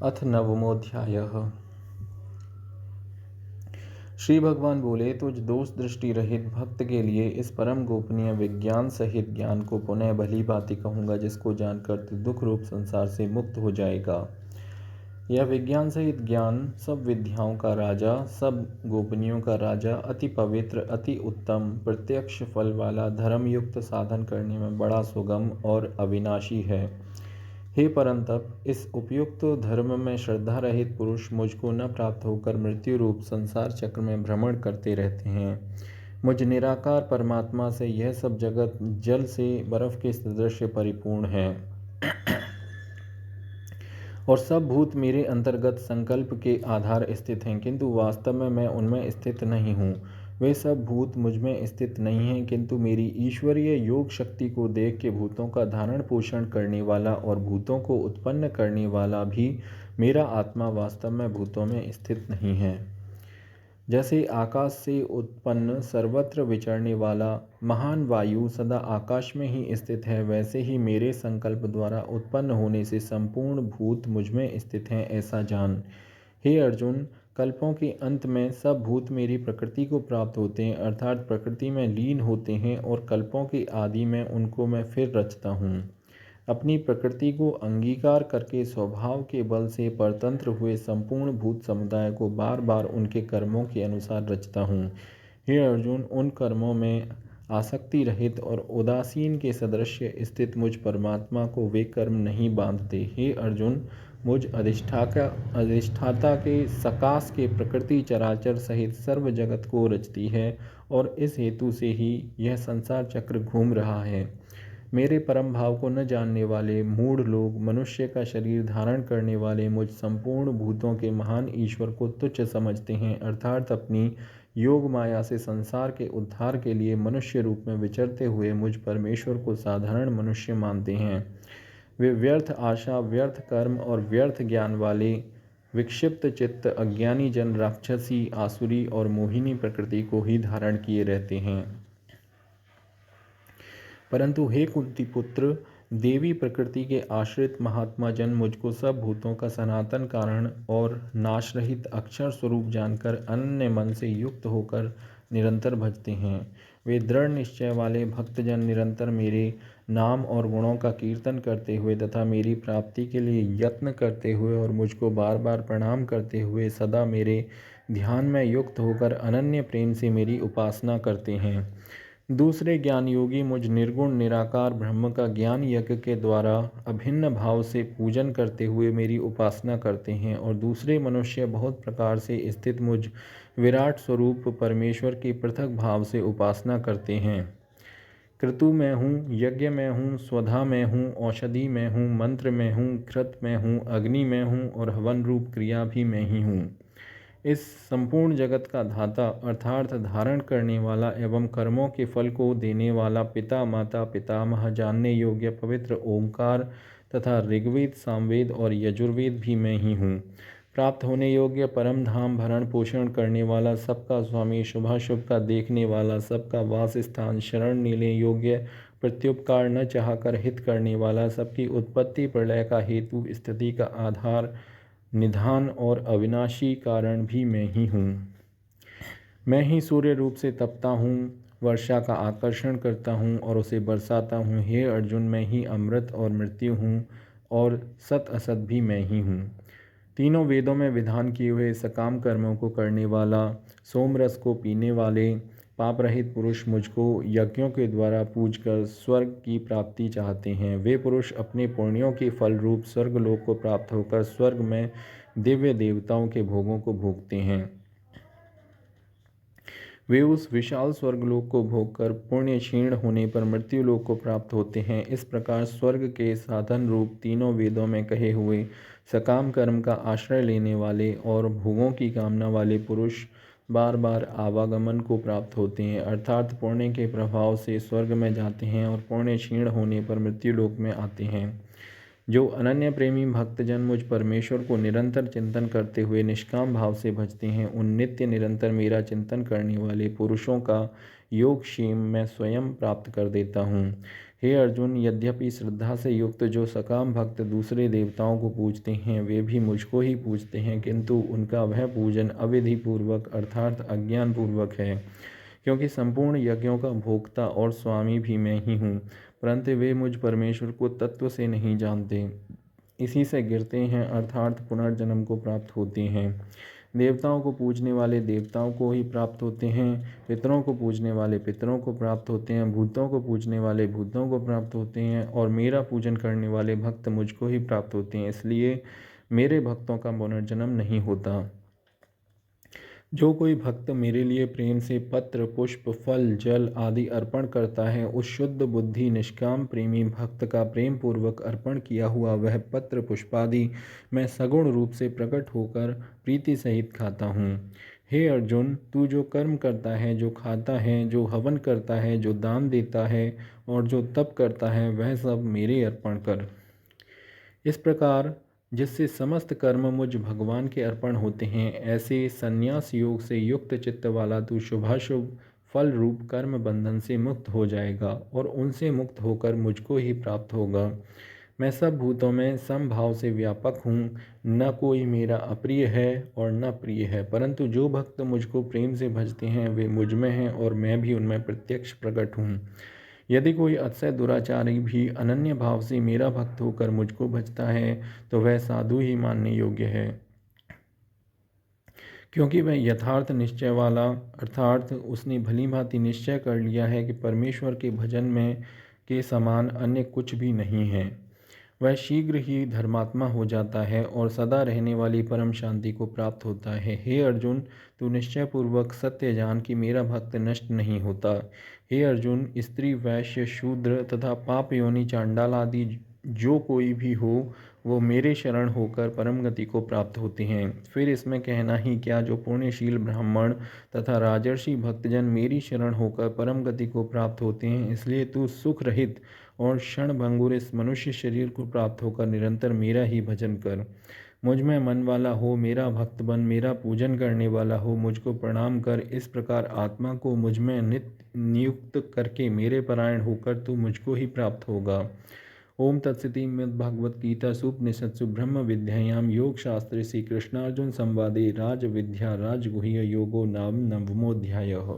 अथ नवमोऽध्यायः। श्री भगवान बोले, तुझ दोष दृष्टि रहित भक्त के लिए इस परम गोपनीय विज्ञान सहित ज्ञान को पुनः भली भांति कहूँगा, जिसको जानकर तू दुख रूप संसार से मुक्त हो जाएगा। यह विज्ञान सहित ज्ञान सब विद्याओं का राजा, सब गोपनीयों का राजा, अति पवित्र, अति उत्तम, प्रत्यक्ष फल वाला, धर्मयुक्त, साधन करने में बड़ा सुगम और अविनाशी है। हे परंतप, इस उपयुक्त धर्म में श्रद्धा रहित पुरुष मुझको न प्राप्त होकर मृत्यु रूप संसार चक्र में भ्रमण करते रहते हैं। मुझ निराकार परमात्मा से यह सब जगत जल से बर्फ के सदृश परिपूर्ण है और सब भूत मेरे अंतर्गत संकल्प के आधार स्थित हैं, किंतु वास्तव में मैं उनमें स्थित नहीं हूँ। वे सब भूत मुझ में स्थित नहीं हैं, किंतु मेरी ईश्वरीय योग शक्ति को देख के भूतों का धारण पोषण करने वाला और भूतों को उत्पन्न करने वाला भी मेरा आत्मा वास्तव में भूतों में स्थित नहीं है। जैसे आकाश से उत्पन्न सर्वत्र विचरने वाला महान वायु सदा आकाश में ही स्थित है, वैसे ही मेरे संकल्प द्वारा उत्पन्न होने से संपूर्ण भूत मुझमें स्थित हैं, ऐसा जान। हे अर्जुन, कल्पों के अंत में सब भूत मेरी प्रकृति को प्राप्त होते हैं, अर्थात प्रकृति में लीन होते हैं, और कल्पों के आदि में उनको मैं फिर रचता हूँ। अपनी प्रकृति को अंगीकार करके स्वभाव के बल से परतंत्र हुए संपूर्ण भूत समुदाय को बार बार उनके कर्मों के अनुसार रचता हूँ। हे अर्जुन, उन कर्मों में आसक्ति रहित और उदासीन के सदृश स्थित मुझ परमात्मा को वे कर्म नहीं बांधते। हे अर्जुन, मुझ अधिष्ठाता के सकाश के प्रकृति चराचर सहित सर्व जगत को रचती है, और इस हेतु से ही यह संसार चक्र घूम रहा है। मेरे परम भाव को न जानने वाले मूढ़ लोग मनुष्य का शरीर धारण करने वाले मुझ संपूर्ण भूतों के महान ईश्वर को तुच्छ समझते हैं, अर्थात अपनी योग माया से संसार के उद्धार के लिए मनुष्य रूप में विचरते हुए मुझ परमेश्वर को साधारण मनुष्य मानते हैं। वे व्यर्थ आशा, व्यर्थ कर्म और व्यर्थ ज्ञान वाले विक्षिप्त चित्त अज्ञानी जन राक्षसी, आसुरी और मोहिनी प्रकृति को ही धारण किए रहते हैं। परंतु हे कुंती पुत्र, देवी प्रकृति के आश्रित महात्मा जन मुझको सब भूतों का सनातन कारण और नाश रहित अक्षर स्वरूप जानकर अनन्य मन से युक्त होकर निरंतर भजते हैं। वे दृढ़ निश्चय वाले भक्तजन निरंतर मेरे नाम और गुणों का कीर्तन करते हुए तथा मेरी प्राप्ति के लिए यत्न करते हुए और मुझको बार बार प्रणाम करते हुए सदा मेरे ध्यान में युक्त होकर अनन्य प्रेम से मेरी उपासना करते हैं। दूसरे ज्ञान योगी मुझ निर्गुण निराकार ब्रह्म का ज्ञान यज्ञ के द्वारा अभिन्न भाव से पूजन करते हुए मेरी उपासना करते हैं, और दूसरे मनुष्य बहुत प्रकार से स्थित मुझ विराट स्वरूप परमेश्वर की पृथक भाव से उपासना करते हैं। क्रतु में हूँ, यज्ञ में हूँ, स्वधा में हूँ, औषधि में हूँ, मंत्र में हूँ, घृत में हूँ, अग्नि में हूँ, और हवन रूप क्रिया भी मैं ही हूँ। इस संपूर्ण जगत का धाता अर्थात धारण करने वाला एवं कर्मों के फल को देने वाला पिता, माता, पितामह, जानने योग्य पवित्र ओंकार तथा ऋग्वेद, सामवेद और यजुर्वेद भी मैं ही हूँ। प्राप्त होने योग्य परम धाम भरण पोषण करने वाला, सबका स्वामी, शुभाशुभ का देखने वाला, सबका वास स्थान, शरण लेने योग्य, प्रत्युपकार न चाहकर हित करने वाला, सबकी उत्पत्ति प्रलय का हेतु, स्थिति का आधार, निधान और अविनाशी कारण भी मैं ही हूँ। मैं ही सूर्य रूप से तपता हूँ, वर्षा का आकर्षण करता हूँ और उसे बरसाता हूँ। हे अर्जुन, मैं ही अमृत और मृत्यु हूँ, और सत असत भी मैं ही हूँ। तीनों वेदों में विधान किए हुए सकाम कर्मों को करने वाला, सोमरस को पीने वाले पाप रहित पुरुष मुझको यज्ञों के द्वारा पूजकर स्वर्ग की प्राप्ति चाहते हैं। वे पुरुष अपने पुण्यों के फल रूप स्वर्गलोक को प्राप्त होकर स्वर्ग में दिव्य देवताओं के भोगों को भोगते हैं। वे उस विशाल स्वर्गलोक को भोगकर पुण्य क्षीण होने पर मृत्युलोक को प्राप्त होते हैं। इस प्रकार स्वर्ग के साधन रूप तीनों वेदों में कहे हुए सकाम कर्म का आश्रय लेने वाले और भोगों की कामना वाले पुरुष बार बार आवागमन को प्राप्त होते हैं, अर्थात पुण्य के प्रभाव से स्वर्ग में जाते हैं और पुण्य क्षीण होने पर मृत्युलोक में आते हैं। जो अनन्य प्रेमी भक्तजन मुझ परमेश्वर को निरंतर चिंतन करते हुए निष्काम भाव से भजते हैं, उन नित्य निरंतर मेरा चिंतन करने वाले पुरुषों का योग क्षेम मैं स्वयं प्राप्त कर देता हूँ। हे अर्जुन, यद्यपि श्रद्धा से युक्त जो सकाम भक्त दूसरे देवताओं को पूजते हैं वे भी मुझको ही पूजते हैं, किंतु उनका वह पूजन अविधि पूर्वक अर्थात अज्ञान पूर्वक है, क्योंकि संपूर्ण यज्ञों का भोक्ता और स्वामी भी मैं ही हूँ, परंतु वे मुझ परमेश्वर को तत्व से नहीं जानते, इसी से गिरते हैं अर्थात पुनर्जन्म को प्राप्त होते हैं। देवताओं को पूजने वाले देवताओं को ही प्राप्त होते हैं, पितरों को पूजने वाले पितरों को प्राप्त होते हैं, भूतों को पूजने वाले भूतों को प्राप्त होते हैं, और मेरा पूजन करने वाले भक्त मुझको ही प्राप्त होते हैं, इसलिए मेरे भक्तों का पुनर्जन्म नहीं होता। जो कोई भक्त मेरे लिए प्रेम से पत्र, पुष्प, फल, जल आदि अर्पण करता है, उस शुद्ध बुद्धि निष्काम प्रेमी भक्त का प्रेम पूर्वक अर्पण किया हुआ वह पत्र पुष्पादि मैं सगुण रूप से प्रकट होकर प्रीति सहित खाता हूँ। हे अर्जुन, तू जो कर्म करता है, जो खाता है, जो हवन करता है, जो दान देता है और जो तप करता है, वह सब मेरे अर्पण कर। इस प्रकार जिससे समस्त कर्म मुझ भगवान के अर्पण होते हैं, ऐसे संन्यास योग से युक्त चित्त वाला तू शुभाशुभ फल रूप कर्म बंधन से मुक्त हो जाएगा और उनसे मुक्त होकर मुझको ही प्राप्त होगा। मैं सब भूतों में समभाव से व्यापक हूँ, न कोई मेरा अप्रिय है और न प्रिय है, परंतु जो भक्त मुझको प्रेम से भजते हैं वे मुझ में हैं और मैं भी उनमें प्रत्यक्ष प्रकट हूँ। यदि कोई अतिशय दुराचारी भी अनन्य भाव से मेरा भक्त होकर मुझको भजता है तो वह साधु ही मानने योग्य है, क्योंकि वह यथार्थ निश्चय वाला अर्थात उसने भली भांति निश्चय कर लिया है कि परमेश्वर के भजन में के समान अन्य कुछ भी नहीं है। वह शीघ्र ही धर्मात्मा हो जाता है और सदा रहने वाली परम शांति को प्राप्त होता है। हे अर्जुन, तू निश्चयपूर्वक सत्य जान कि मेरा भक्त नष्ट नहीं होता। हे अर्जुन, स्त्री, वैश्य, शूद्र तथा पाप योनि चांडाल आदि जो कोई भी हो वो मेरे शरण होकर परम गति को प्राप्त होते हैं। फिर इसमें कहना ही क्या, जो पुण्यशील ब्राह्मण तथा राजर्षि भक्तजन मेरी शरण होकर परम गति को प्राप्त होते हैं, इसलिए तू सुख रहित और क्षण भंगुर इस मनुष्य शरीर को प्राप्त होकर निरंतर मेरा ही भजन कर। मुझ में मन वाला हो, मेरा भक्त बन, मेरा पूजन करने वाला हो, मुझको प्रणाम कर। इस प्रकार आत्मा को मुझ में नित्य नियुक्त करके मेरे परायण होकर तू मुझको ही प्राप्त होगा। ओम तत्सति भगवद गीता सुपनिषत्सु ब्रह्म विद्यायाम योग शास्त्रे श्री कृष्णार्जुन संवादे राज विद्या राजगुह्य योगो नाम नवमोऽध्यायः।